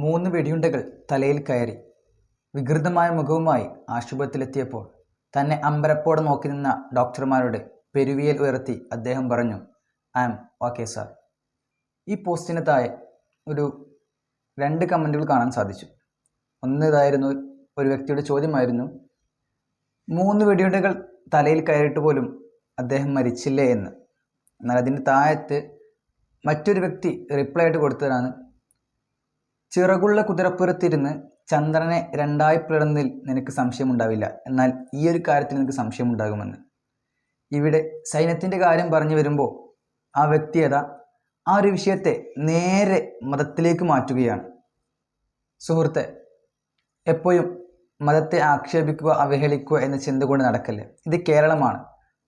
3 വെടിയുണ്ടകൾ തലയിൽ കയറി വികൃതമായ മുഖവുമായി ആശുപത്രിയിലെത്തിയപ്പോൾ തന്നെ അമ്പരപ്പോടെ നോക്കി നിന്ന ഡോക്ടർമാരുടെ പെരുവിയൽ ഉയർത്തി അദ്ദേഹം പറഞ്ഞു, ഐ ആം ഓക്കെ സാർ. ഈ പോസ്റ്റിന് താഴെ ഒരു 2 കമൻറ്റുകൾ കാണാൻ സാധിച്ചു. ഇതായിരുന്നു, ഒരു വ്യക്തിയുടെ ചോദ്യമായിരുന്നു, 3 വെടിയുണ്ടകൾ തലയിൽ കയറിയിട്ട് പോലും അദ്ദേഹം മരിച്ചില്ലേ എന്ന്. എന്നാൽ അതിൻ്റെ താഴത്ത് മറ്റൊരു വ്യക്തി റിപ്ലൈ ആയിട്ട് കൊടുത്തതാണ്, ചിറകുള്ള കുതിരപ്പുറത്തിരുന്ന് ചന്ദ്രനെ 2ആയി പിളർന്നതിൽ നിനക്ക് സംശയമുണ്ടാവില്ല, എന്നാൽ ഈ ഒരു കാര്യത്തിൽ നിനക്ക് സംശയമുണ്ടാകുമെന്ന്. ഇവിടെ സൈന്യത്തിൻ്റെ കാര്യം പറഞ്ഞു വരുമ്പോൾ ആ വ്യക്തിയത ആ ഒരു വിഷയത്തെ നേരെ മതത്തിലേക്ക് മാറ്റുകയാണ്. സുഹൃത്തെ, എപ്പോഴും മതത്തെ ആക്ഷേപിക്കുക, അവഹേളിക്കുക എന്ന ചിന്ത കൊണ്ട് നടക്കല്ലേ. ഇത് കേരളമാണ്.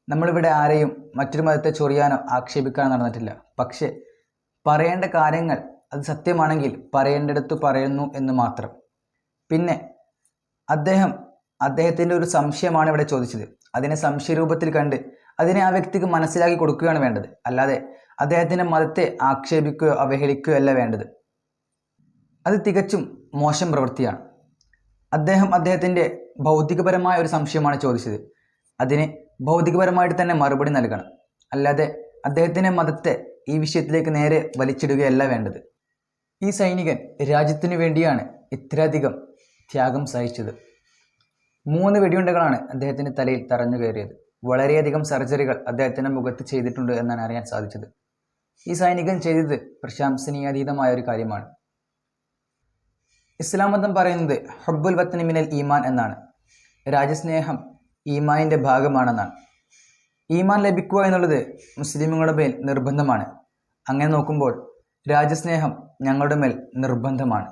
നമ്മളിവിടെ ആരെയും മറ്റൊരു മതത്തെ ചൊറിയാനോ ആക്ഷേപിക്കാനോ നടന്നിട്ടില്ല. പക്ഷേ പറയേണ്ട കാര്യങ്ങൾ അത് സത്യമാണെങ്കിൽ പറയേണ്ടിടത്ത് പറയുന്നു എന്ന് മാത്രം. പിന്നെ അദ്ദേഹത്തിൻ്റെ ഒരു സംശയമാണ് ഇവിടെ ചോദിച്ചത്. അതിനെ സംശയരൂപത്തിൽ കണ്ട് അതിനെ ആ വ്യക്തിക്ക് മനസ്സിലാക്കി കൊടുക്കുകയാണ് വേണ്ടത്. അല്ലാതെ അദ്ദേഹത്തിൻ്റെ മതത്തെ ആക്ഷേപിക്കുകയോ അവഹേളിക്കുകയോ അല്ല വേണ്ടത്. അത് തികച്ചും മോശം പ്രവൃത്തിയാണ്. അദ്ദേഹത്തിൻ്റെ ഭൗതികപരമായ ഒരു സംശയമാണ് ചോദിച്ചത്. അതിന് ഭൗതികപരമായിട്ട് തന്നെ മറുപടി നൽകണം. അല്ലാതെ അദ്ദേഹത്തിൻ്റെ മതത്തെ ഈ വിഷയത്തിലേക്ക് നേരെ വലിച്ചിടുകയല്ല വേണ്ടത്. ഈ സൈനികൻ രാജ്യത്തിനു വേണ്ടിയാണ് ഇത്രയധികം ത്യാഗം സഹിച്ചത്. 3 വെടിയുണ്ടകളാണ് അദ്ദേഹത്തിൻ്റെ തലയിൽ തറഞ്ഞു കയറിയത്. വളരെയധികം സർജറികൾ അദ്ദേഹത്തിൻ്റെ മുഖത്ത് ചെയ്തിട്ടുണ്ട് എന്നാണ് അറിയാൻ സാധിച്ചത്. ഈ സൈനികൻ ചെയ്തത് പ്രശംസനീയാതീതമായ ഒരു കാര്യമാണ്. ഇസ്ലാം മതം പറയുന്നത് ഹുബ്ബുൽ വത്നി മിനൽ ഈമാൻ എന്നാണ്. രാജ്യസ്നേഹം ഈമാനിൻ്റെ ഭാഗമാണെന്നാണ്. ഈമാൻ ലഭിക്കുക എന്നുള്ളത് മുസ്ലിമുകളുടെ മേൽ നിർബന്ധമാണ്. അങ്ങനെ നോക്കുമ്പോൾ രാജ്യസ്നേഹം ഞങ്ങളുടെ മേൽ നിർബന്ധമാണ്.